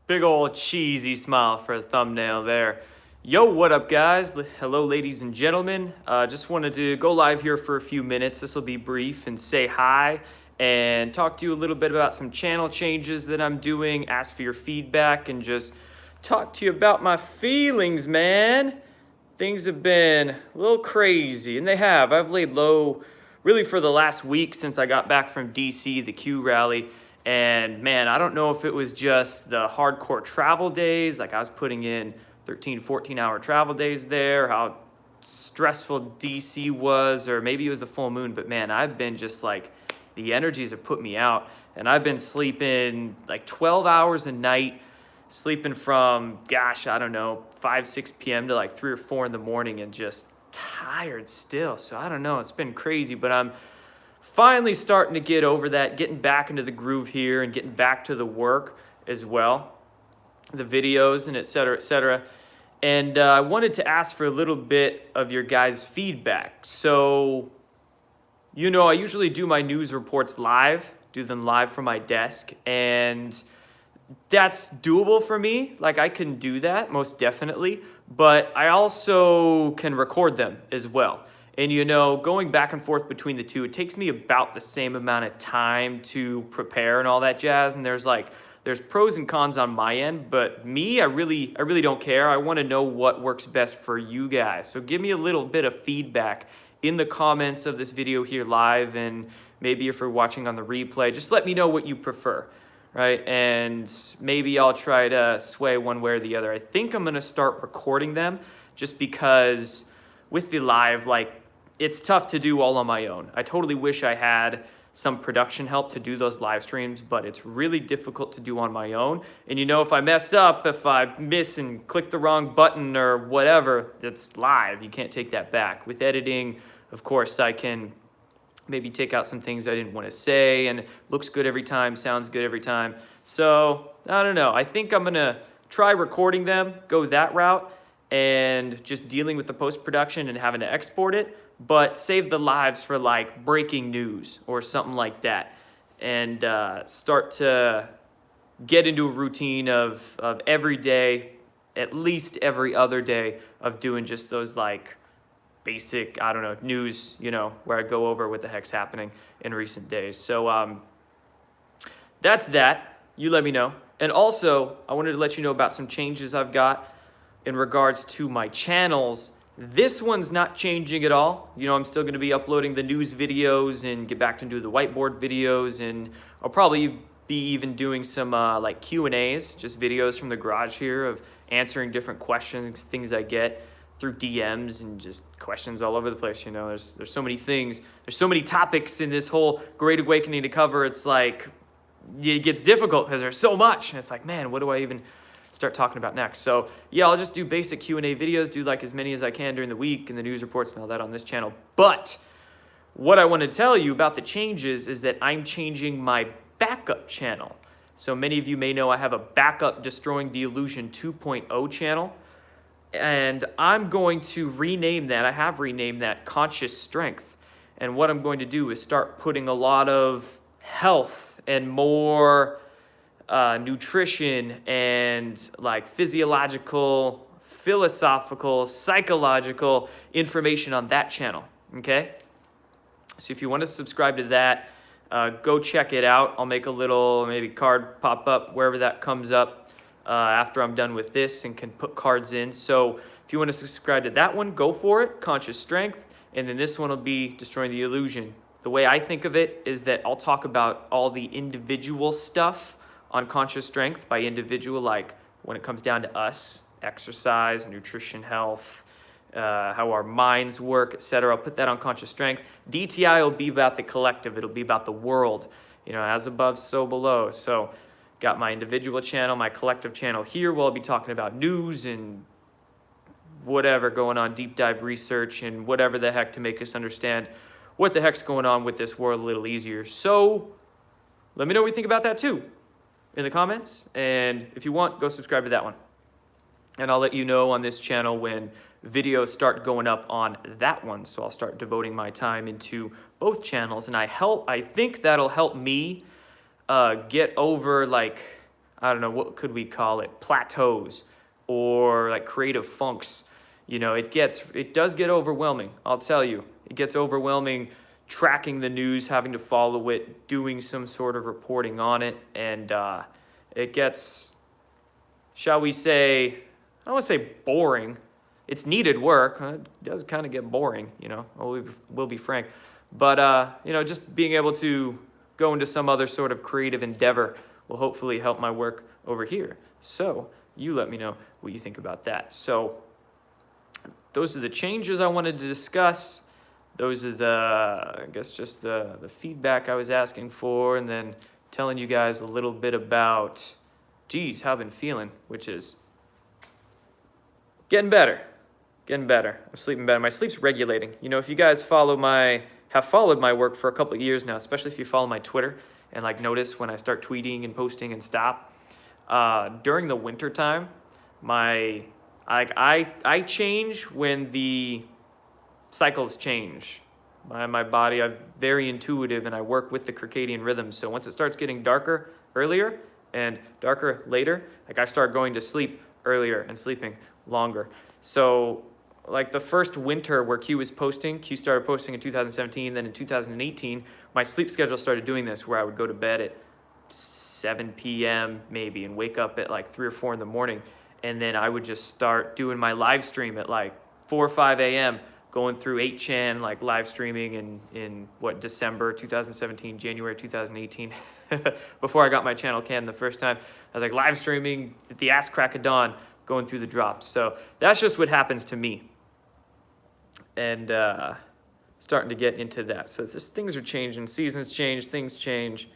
Big old cheesy smile for a thumbnail there. Yo, what up guys? Hello ladies and gentlemen. Just wanted to go live here for a few minutes. This will be brief and say hi and talk to you a little bit about some channel changes that I'm doing, ask for your feedback, and just talk to you about my feelings, man. Things have been a little crazy, and they have. I've laid low really for the last week since I got back from DC, the Q rally. And man, I don't know if it was just the hardcore travel days, like I was putting in 13, 14-hour travel days there, how stressful DC was, or maybe it was the full moon, but man, I've been just like, the energies have put me out, and I've been sleeping like 12 hours a night, sleeping from, gosh, I don't know, 5, 6 p.m. to like 3 or 4 in the morning, and just tired still. So I don't know, it's been crazy, but I'm finally starting to get over that, getting back into the groove here and getting back to the work as well, the videos and et cetera, et cetera. And I wanted to ask for a little bit of your guys' feedback. So, you know, I usually do my news reports live, do them live from my desk, and that's doable for me. Like, I can do that, most definitely, but I also can record them as well. And you know, going back and forth between the two, it takes me about the same amount of time to prepare and all that jazz. And there's pros and cons on my end, but me, I really don't care. I want to know what works best for you guys. So give me a little bit of feedback in the comments of this video here live, and maybe if you're watching on the replay, just let me know what you prefer, right? And maybe I'll try to sway one way or the other. I think I'm gonna start recording them just because with the live, like, it's tough to do all on my own. I totally wish I had some production help to do those live streams, but it's really difficult to do on my own. And you know, if I mess up, if I miss and click the wrong button or whatever, it's live. You can't take that back. With editing, of course, I can maybe take out some things I didn't want to say, and it looks good every time, sounds good every time. So, I don't know. I think I'm gonna try recording them, go that route, and just dealing with the post-production and having to export it, but save the lives for like breaking news or something like that, and start to get into a routine of every day, at least every other day, of doing just those like basic, I don't know, news, you know, where I go over what the heck's happening in recent days. So that's that. You let me know. And also, I wanted to let you know about some changes I've got in regards to my channels. This one's not changing at all. You know, I'm still gonna be uploading the news videos and get back to do the whiteboard videos, and I'll probably be even doing some like Q&As, just videos from the garage here of answering different questions, things I get through DMs, and just questions all over the place. You know, there's so many things, there's so many topics in this whole Great Awakening to cover. It's like, it gets difficult because there's so much, and it's like, man, what do I even start talking about next? So yeah, I'll just do basic Q&A videos, do like as many as I can during the week, and the news reports and all that on this channel. But what I want to tell you about the changes is that I'm changing my backup channel. So many of you may know I have a backup Destroying the Illusion 2.0 channel, and I'm going to rename that. I have renamed that Conscious Strength. And what I'm going to do is start putting a lot of health and more nutrition and like physiological, philosophical, psychological information on that channel, okay? So if you want to subscribe to that, go check it out. I'll make a little maybe card pop up wherever that comes up after I'm done with this, and can put cards in. So if you want to subscribe to that one, go for it, Conscious Strength. And then this one will be Destroying the Illusion. The way I think of it is that I'll talk about all the individual stuff on Conscious Strength. By individual, like when it comes down to us, exercise, nutrition, health, how our minds work, etc. I'll put that on Conscious Strength. DTI will be about the collective. It'll be about the world, you know, as above, so below. So got my individual channel, my collective channel here, where I'll be talking about news and whatever going on, deep dive research and whatever the heck to make us understand what the heck's going on with this world a little easier. So let me know what you think about that too in the comments, and if you want, go subscribe to that one. And I'll let you know on this channel when videos start going up on that one. So I'll start devoting my time into both channels, and I think that'll help me get over like I don't know, what could we call it? Plateaus or like creative funks. You know, it does get overwhelming. I'll tell you, it gets overwhelming tracking the news, having to follow it, doing some sort of reporting on it. And it gets, shall we say, I don't want to say boring. It's needed work. It does kind of get boring, you know, we'll be frank. But, you know, just being able to go into some other sort of creative endeavor will hopefully help my work over here. So you let me know what you think about that. So those are the changes I wanted to discuss. Those are I guess just the feedback I was asking for, and then telling you guys a little bit about, geez, how I've been feeling, which is getting better. I'm sleeping better. My sleep's regulating. You know, if you guys have followed my work for a couple of years now, especially if you follow my Twitter and like notice when I start tweeting and posting and stop, during the winter time, I change when the cycles change. My body, I'm very intuitive and I work with the circadian rhythm. So once it starts getting darker earlier and darker later, like I start going to sleep earlier and sleeping longer. So like the first winter where Q started posting in 2017, then in 2018, my sleep schedule started doing this where I would go to bed at 7 p.m. maybe and wake up at like 3 or 4 in the morning. And then I would just start doing my live stream at like 4 or 5 a.m., going through 8chan, like live streaming in December 2017, January 2018. Before I got my channel canned the first time, I was like live streaming at the ass crack of dawn, going through the drops. So that's just what happens to me. And starting to get into that. So it's just things are changing, seasons change, things change.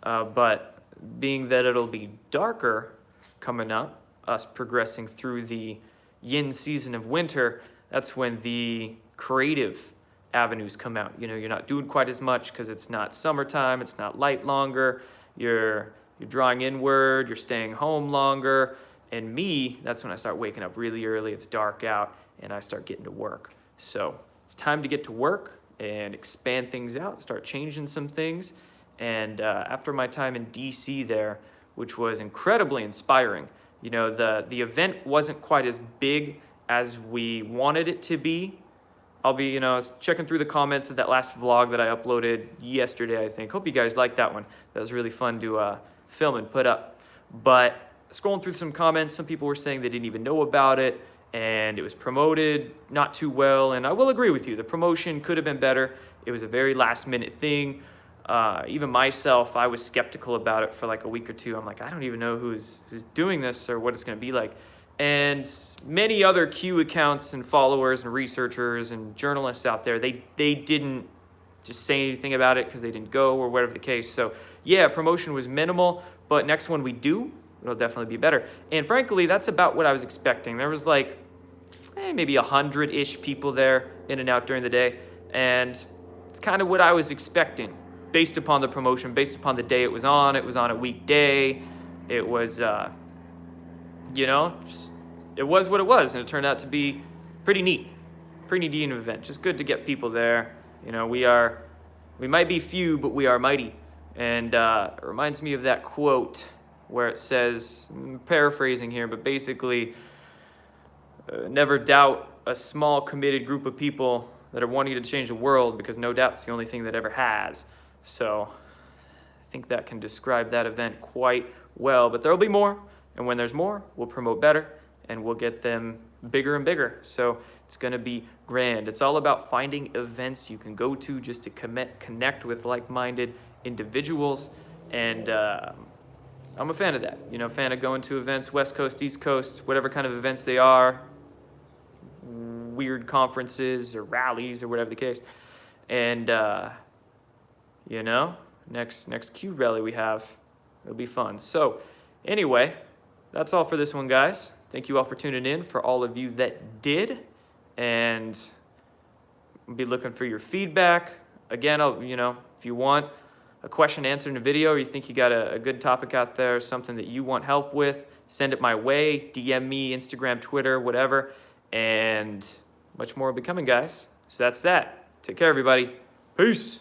But being that it'll be darker coming up, us progressing through the yin season of winter, that's when the creative avenues come out. You know, you're not doing quite as much because it's not summertime, it's not light longer, you're drawing inward, you're staying home longer. And me, that's when I start waking up really early, it's dark out, and I start getting to work. So it's time to get to work and expand things out, start changing some things. And after my time in DC there, which was incredibly inspiring, you know, the event wasn't quite as big as we wanted it to be. I was checking through the comments of that last vlog that I uploaded yesterday, I think. Hope you guys liked that one. That was really fun to film and put up. But scrolling through some comments, some people were saying they didn't even know about it, and it was promoted not too well. And I will agree with you, the promotion could have been better. It was a very last minute thing. Even myself, I was skeptical about it for like a week or two. I'm like, I don't even know who's doing this or what it's going to be like. And many other Q accounts and followers and researchers and journalists out there, they didn't just say anything about it because they didn't go or whatever the case. So yeah, promotion was minimal, but next one we do, it'll definitely be better. And frankly, that's about what I was expecting. There was like maybe 100-ish people there in and out during the day. And it's kind of what I was expecting based upon the promotion, based upon the day it was on. It was on a weekday. It was, it was what it was, and it turned out to be pretty neat event. Just good to get people there. You know, we might be few, but we are mighty. And it reminds me of that quote where it says, I'm paraphrasing here, but basically, never doubt a small committed group of people that are wanting to change the world, because no doubt it's the only thing that ever has. So I think that can describe that event quite well, but there'll be more. And when there's more, we'll promote better and we'll get them bigger and bigger. So it's going to be grand. It's all about finding events you can go to just to connect with like-minded individuals. And I'm a fan of that. You know, fan of going to events, West Coast, East Coast, whatever kind of events they are, weird conferences or rallies or whatever the case. And, next Q rally we have, it'll be fun. So anyway, that's all for this one, guys. Thank you all for tuning in, for all of you that did. And I'll be looking for your feedback. Again, if you want a question answered in a video, or you think you got a good topic out there, something that you want help with, send it my way. DM me, Instagram, Twitter, whatever. And much more will be coming, guys. So that's that. Take care, everybody. Peace.